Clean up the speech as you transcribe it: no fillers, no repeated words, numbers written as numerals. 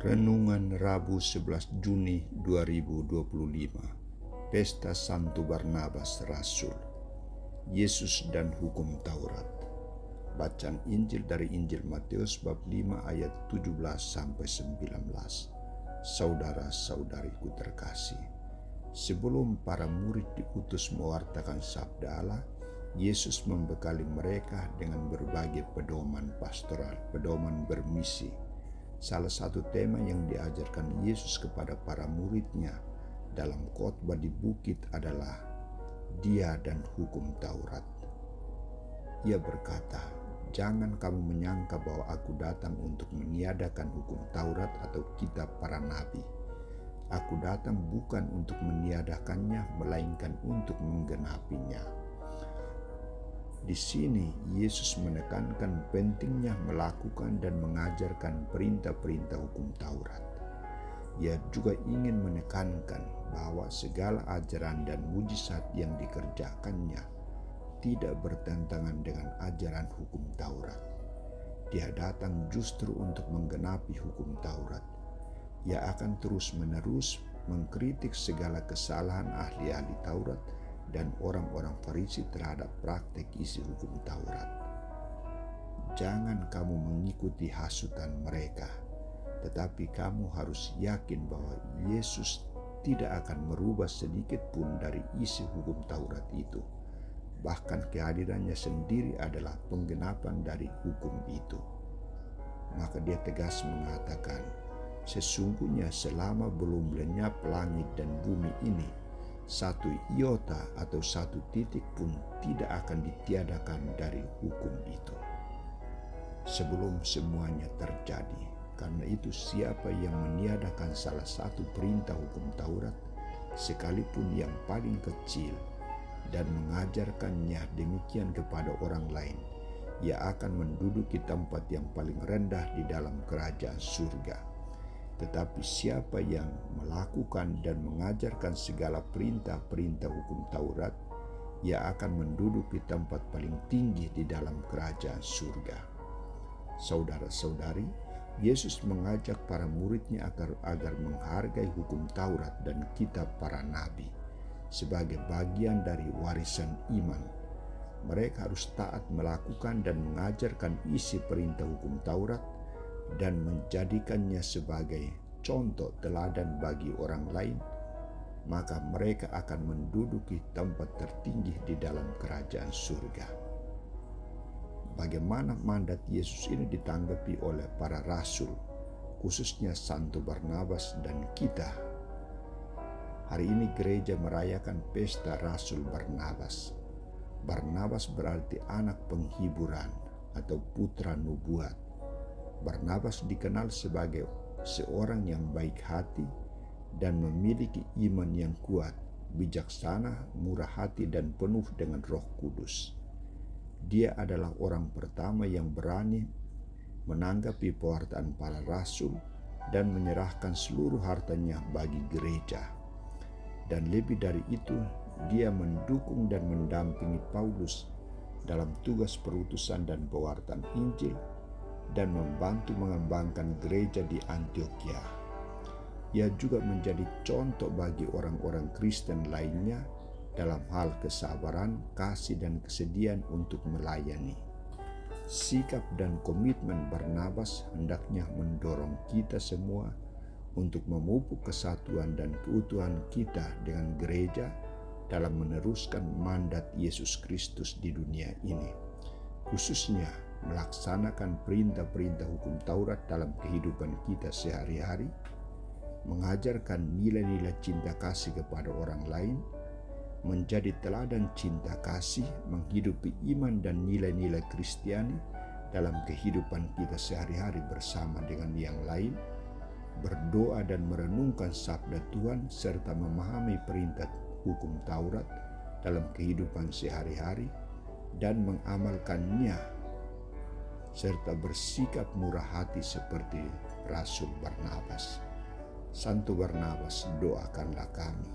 Renungan Rabu 11 Juni 2025. Pesta Santo Barnabas Rasul. Yesus dan hukum Taurat. Bacaan Injil dari Injil Matius bab 5 ayat 17 sampai 19. Saudara-saudariku terkasih, sebelum para murid diutus mewartakan sabda Allah, Yesus membekali mereka dengan berbagai pedoman pastoral, pedoman bermisi. Salah satu tema yang diajarkan Yesus kepada para muridnya dalam khotbah di bukit adalah Dia dan hukum Taurat. Ia berkata, "Jangan kamu menyangka bahwa aku datang untuk meniadakan hukum Taurat atau kitab para nabi. Aku datang bukan untuk meniadakannya, melainkan untuk menggenapinya." Di sini Yesus menekankan pentingnya melakukan dan mengajarkan perintah-perintah hukum Taurat. Ia juga ingin menekankan bahwa segala ajaran dan mujizat yang dikerjakannya tidak bertentangan dengan ajaran hukum Taurat. Dia datang justru untuk menggenapi hukum Taurat. Ia akan terus-menerus mengkritik segala kesalahan ahli-ahli Taurat dan orang-orang Farisi terhadap praktek isi hukum Taurat. Jangan kamu mengikuti hasutan mereka, tetapi kamu harus yakin bahwa Yesus tidak akan merubah sedikit pun dari isi hukum Taurat itu. Bahkan kehadirannya sendiri adalah penggenapan dari hukum itu. Maka dia tegas mengatakan, "Sesungguhnya selama belum lenyap langit dan bumi ini, satu iota atau satu titik pun tidak akan ditiadakan dari hukum itu sebelum semuanya terjadi. Karena itu siapa yang meniadakan salah satu perintah hukum Taurat, sekalipun yang paling kecil, dan mengajarkannya demikian kepada orang lain, ia akan menduduki tempat yang paling rendah di dalam kerajaan surga. Tetapi siapa yang melakukan dan mengajarkan segala perintah-perintah hukum Taurat, ia akan menduduki tempat paling tinggi di dalam kerajaan surga." Saudara-saudari, Yesus mengajak para muridnya agar menghargai hukum Taurat dan kitab para nabi sebagai bagian dari warisan iman. Mereka harus taat melakukan dan mengajarkan isi perintah hukum Taurat dan menjadikannya sebagai contoh teladan bagi orang lain, maka mereka akan menduduki tempat tertinggi di dalam kerajaan surga. Bagaimana mandat Yesus ini ditanggapi oleh para rasul, khususnya Santo Barnabas dan kita? Hari ini gereja merayakan pesta Rasul Barnabas. Barnabas berarti anak penghiburan atau putra nubuat. Barnabas dikenal sebagai seorang yang baik hati dan memiliki iman yang kuat, bijaksana, murah hati, dan penuh dengan Roh Kudus. Dia adalah orang pertama yang berani menanggapi pewartaan para rasul dan menyerahkan seluruh hartanya bagi gereja. Dan lebih dari itu, dia mendukung dan mendampingi Paulus dalam tugas perutusan dan pewartaan Injil dan membantu mengembangkan gereja di Antioquia. Ia juga menjadi contoh bagi orang-orang Kristen lainnya dalam hal kesabaran, kasih, dan kesediaan untuk melayani. Sikap dan komitmen Barnabas hendaknya mendorong kita semua untuk memupuk kesatuan dan keutuhan kita dengan gereja dalam meneruskan mandat Yesus Kristus di dunia ini, khususnya melaksanakan perintah-perintah hukum Taurat dalam kehidupan kita sehari-hari, mengajarkan nilai-nilai cinta kasih kepada orang lain, menjadi teladan cinta kasih, menghidupi iman dan nilai-nilai Kristiani dalam kehidupan kita sehari-hari bersama dengan yang lain, berdoa dan merenungkan sabda Tuhan, serta memahami perintah hukum Taurat dalam kehidupan sehari-hari dan mengamalkannya, serta bersikap murah hati seperti Rasul Barnabas. Santo Barnabas, doakanlah kami.